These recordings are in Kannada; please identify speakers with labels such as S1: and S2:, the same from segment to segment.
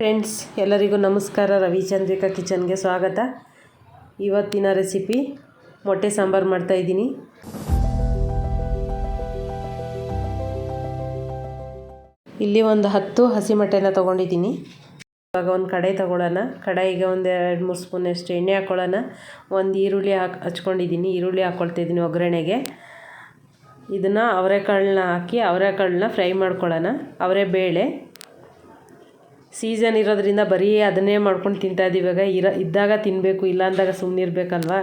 S1: ಫ್ರೆಂಡ್ಸ್ ಎಲ್ಲರಿಗೂ ನಮಸ್ಕಾರ. ರವಿಚಂದ್ರಿಕಾ ಕಿಚನ್ಗೆ ಸ್ವಾಗತ. ಇವತ್ತಿನ ರೆಸಿಪಿ ಮೊಟ್ಟೆ ಸಾಂಬಾರು ಮಾಡ್ತಾಯಿದ್ದೀನಿ. ಇಲ್ಲಿ ಒಂದು 10 ಹಸಿ ಮೊಟ್ಟೆನ ತೊಗೊಂಡಿದ್ದೀನಿ. ಇವಾಗ ಒಂದು ಕಡಾಯಿ ತೊಗೊಳ್ಳೋಣ. ಕಡಾಯಿಗೆ ಒಂದು 2-3 ಸ್ಪೂನಷ್ಟು ಎಣ್ಣೆ ಹಾಕ್ಕೊಳ್ಳೋಣ. ಒಂದು ಈರುಳ್ಳಿ ಹಚ್ಕೊಂಡಿದ್ದೀನಿ. ಈರುಳ್ಳಿ ಹಾಕ್ಕೊಳ್ತಾಯಿದ್ದೀನಿ ಒಗ್ಗರಣೆಗೆ. ಇದನ್ನು ಅವರೆಕಾಳನ್ನ ಹಾಕಿ ಅವರೆಕಾಳನ್ನ ಫ್ರೈ ಮಾಡ್ಕೊಳ್ಳೋಣ. ಅವರೆಬೇಳೆ ಸೀಸನ್ ಇರೋದ್ರಿಂದ ಬರೀ ಅದನ್ನೇ ಮಾಡ್ಕೊಂಡು ತಿಂತಾಯಿದ್ದೀವಿ. ಇವಾಗ ಇದ್ದಾಗ ತಿನ್ನಬೇಕು, ಇಲ್ಲ ಅಂದಾಗ ಸುಮ್ಮನಿರ್ಬೇಕಲ್ವ,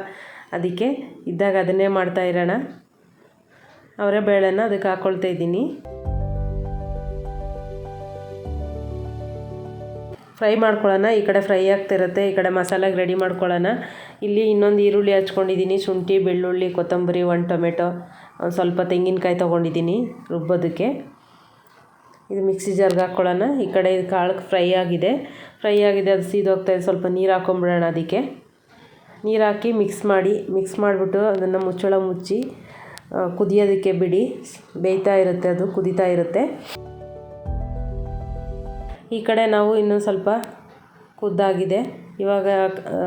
S1: ಅದಕ್ಕೆ ಇದ್ದಾಗ ಅದನ್ನೇ ಮಾಡ್ತಾ ಇರೋಣ. ಅವರೆಬೇಳೆನ ಅದಕ್ಕೆ ಹಾಕ್ಕೊಳ್ತಾ ಇದ್ದೀನಿ. ಫ್ರೈ ಮಾಡ್ಕೊಳ್ಳೋಣ. ಈ ಕಡೆ ಫ್ರೈ ಆಗ್ತಿರುತ್ತೆ, ಈ ಕಡೆ ಮಸಾಲೆಗೆ ರೆಡಿ ಮಾಡ್ಕೊಳ್ಳೋಣ. ಇಲ್ಲಿ ಇನ್ನೊಂದು ಈರುಳ್ಳಿ ಹಚ್ಕೊಂಡಿದ್ದೀನಿ. ಶುಂಠಿ, ಬೆಳ್ಳುಳ್ಳಿ, ಕೊತ್ತಂಬರಿ, 1 ಟೊಮೆಟೊ, ಒಂದು ಸ್ವಲ್ಪ ತೆಂಗಿನಕಾಯಿ ತೊಗೊಂಡಿದ್ದೀನಿ ರುಬ್ಬೋದಕ್ಕೆ. ಇದು ಮಿಕ್ಸಿ ಜಾರ್ಗೆ ಹಾಕ್ಕೊಳ್ಳೋಣ. ಈ ಕಡೆ ಇದು ಕಾಳು ಫ್ರೈ ಆಗಿದೆ, ಅದು ಸೀದೋಗ್ತಾಯಿದೆ. ಸ್ವಲ್ಪ ನೀರು ಹಾಕ್ಕೊಂಬಿಡೋಣ. ಅದಕ್ಕೆ ನೀರು ಹಾಕಿ ಮಿಕ್ಸ್ ಮಾಡಿಬಿಟ್ಟು ಅದನ್ನು ಮುಚ್ಚಳ ಮುಚ್ಚಿ ಕುದಿಯೋದಕ್ಕೆ ಬಿಡಿ. ಬೇಯ್ತಾ ಇರುತ್ತೆ, ಅದು ಕುದೀತಾ ಇರುತ್ತೆ. ಈ ಕಡೆ ನಾವು ಇನ್ನೊಂದು ಸ್ವಲ್ಪ ಕುದ್ದಾಗಿದೆ. ಇವಾಗ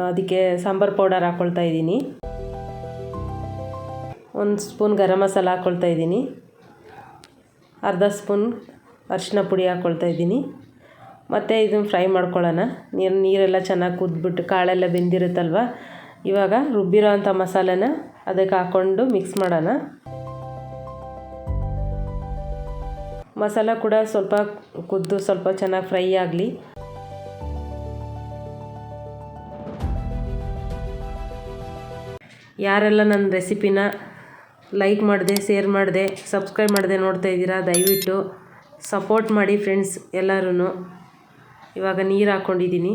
S1: ಅದಕ್ಕೆ ಸಾಂಬಾರು ಪೌಡರ್ ಹಾಕ್ಕೊಳ್ತಾ ಇದ್ದೀನಿ. 1 ಸ್ಪೂನ್ ಗರಂ ಮಸಾಲ ಹಾಕ್ಕೊಳ್ತಾ ಇದ್ದೀನಿ. ಅರ್ಧ ಸ್ಪೂನ್ ಅರಿಶಿನ ಪುಡಿ ಹಾಕ್ಕೊಳ್ತಾ ಇದ್ದೀನಿ. ಮತ್ತು ಇದನ್ನು ಫ್ರೈ ಮಾಡ್ಕೊಳ್ಳೋಣ. ನೀರೆಲ್ಲ ಚೆನ್ನಾಗಿ ಕುದ್ಬಿಟ್ಟು ಕಾಳೆಲ್ಲ ಬೆಂದಿರುತ್ತಲ್ವ. ಇವಾಗ ರುಬ್ಬಿರೋ ಅಂಥ ಮಸಾಲೆನ ಅದಕ್ಕೆ ಹಾಕ್ಕೊಂಡು ಮಿಕ್ಸ್ ಮಾಡೋಣ. ಮಸಾಲ ಕೂಡ ಸ್ವಲ್ಪ ಕುದ್ದು ಸ್ವಲ್ಪ ಚೆನ್ನಾಗಿ ಫ್ರೈ ಆಗಲಿ. ಯಾರೆಲ್ಲ ನನ್ನ ರೆಸಿಪಿನ ಲೈಕ್ ಮಾಡಿದೆ, ಶೇರ್ ಮಾಡಿದೆ, ಸಬ್ಸ್ಕ್ರೈಬ್ ಮಾಡಿದೆ ನೋಡ್ತಾ ಇದ್ದೀರಾ, ದಯವಿಟ್ಟು ಸಪೋರ್ಟ್ ಮಾಡಿ ಫ್ರೆಂಡ್ಸ್ ಎಲ್ಲರೂ. ಇವಾಗ ನೀರು ಹಾಕ್ಕೊಂಡಿದ್ದೀನಿ.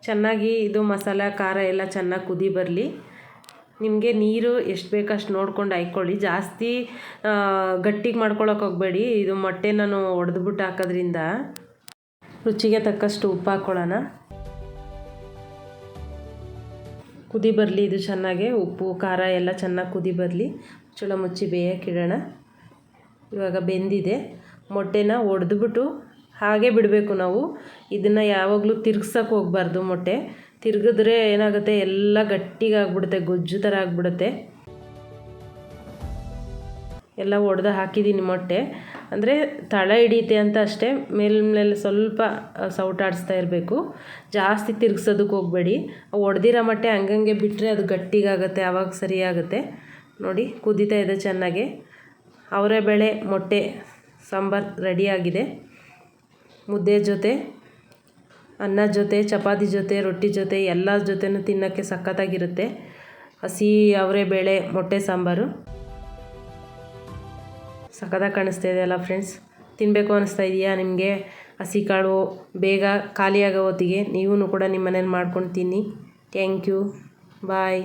S1: ಚೆನ್ನಾಗಿ ಇದು ಮಸಾಲ ಖಾರ ಎಲ್ಲ ಚೆನ್ನಾಗಿ ಕುದಿ ಬರಲಿ. ನಿಮಗೆ ನೀರು ಎಷ್ಟು ಬೇಕಷ್ಟು ನೋಡ್ಕೊಂಡು ಹಾಕ್ಕೊಳ್ಳಿ. ಜಾಸ್ತಿ ಗಟ್ಟಿಗೆ ಮಾಡ್ಕೊಳ್ಳೋಕೆ ಹೋಗಬೇಡಿ. ಇದು ಮೊಟ್ಟೆ ನಾನು ಒಡೆದ್ಬಿಟ್ಟು ಹಾಕೋದ್ರಿಂದ. ರುಚಿಗೆ ತಕ್ಕಷ್ಟು ಉಪ್ಪು ಹಾಕ್ಕೊಳ್ಳೋಣ. ಕುದಿ ಬರಲಿ ಇದು ಚೆನ್ನಾಗೆ. ಉಪ್ಪು ಖಾರ ಎಲ್ಲ ಚೆನ್ನಾಗಿ ಕುದಿ ಬರಲಿ. ಮುಚ್ಚಳ ಮುಚ್ಚಿ ಬೇಯಕ್ಕಿಡೋಣ. ಇವಾಗ ಬೆಂದಿದೆ. ಮೊಟ್ಟೆನ ಒಡೆದ್ಬಿಟ್ಟು ಹಾಗೆ ಬಿಡಬೇಕು ನಾವು. ಇದನ್ನು ಯಾವಾಗಲೂ ತಿರ್ಗ್ಸೋಕೆ ಹೋಗಬಾರ್ದು. ಮೊಟ್ಟೆ ತಿರುಗಿದ್ರೆ ಏನಾಗುತ್ತೆ, ಎಲ್ಲ ಗಟ್ಟಿಗಾಗ್ಬಿಡುತ್ತೆ, ಗೊಜ್ಜು ಥರ ಆಗಿಬಿಡುತ್ತೆ. ಎಲ್ಲ ಒಡೆದು ಹಾಕಿದ್ದೀನಿ ಮೊಟ್ಟೆ. ಅಂದರೆ ತಳ ಹಿಡಿಯುತ್ತೆ ಅಂತ ಅಷ್ಟೇ. ಮೇಲೆ ಸ್ವಲ್ಪ ಸೌಟಾಡಿಸ್ತಾ ಇರಬೇಕು. ಜಾಸ್ತಿ ತಿರ್ಗ್ಸೋದಕ್ಕೆ ಹೋಗಬೇಡಿ. ಒಡೆದಿರೋ ಮೊಟ್ಟೆ ಹಂಗಂಗೆ ಬಿಟ್ಟರೆ ಅದು ಗಟ್ಟಿಗಾಗುತ್ತೆ, ಆವಾಗ ಸರಿಯಾಗುತ್ತೆ. ನೋಡಿ ಕುದೀತಾ ಇದೆ ಚೆನ್ನಾಗೆ. ಅವರೆಬೇಳೆ ಮೊಟ್ಟೆ ಸಾಂಬಾರು ರೆಡಿಯಾಗಿದೆ. ಮುದ್ದೆ ಜೊತೆ, ಅನ್ನ ಜೊತೆ, ಚಪಾತಿ ಜೊತೆ, ರೊಟ್ಟಿ ಜೊತೆ ಎಲ್ಲ ಜೊತೆನೂ ತಿನ್ನೋಕ್ಕೆ ಸಖತ್ತಾಗಿರುತ್ತೆ. ಹಸಿ ಅವರೆಬೇಳೆ ಮೊಟ್ಟೆ ಸಾಂಬಾರು ಸಖತ್ತಾಗಿ ಕಾಣಿಸ್ತಾ ಇದೆಯಲ್ಲ ಫ್ರೆಂಡ್ಸ್. ತಿನ್ನಬೇಕು ಅನ್ನಿಸ್ತಾ ಇದೆಯಾ ನಿಮಗೆ? ಹಸಿ ಕಾಳು ಬೇಗ ಖಾಲಿಯಾಗೋ ಹೊತ್ತಿಗೆ ನೀವು ಕೂಡ ನಿಮ್ಮ ಮನೇಲಿ ಮಾಡ್ಕೊಂಡು ತಿನ್ನಿ. Thank you. ಬಾಯ್.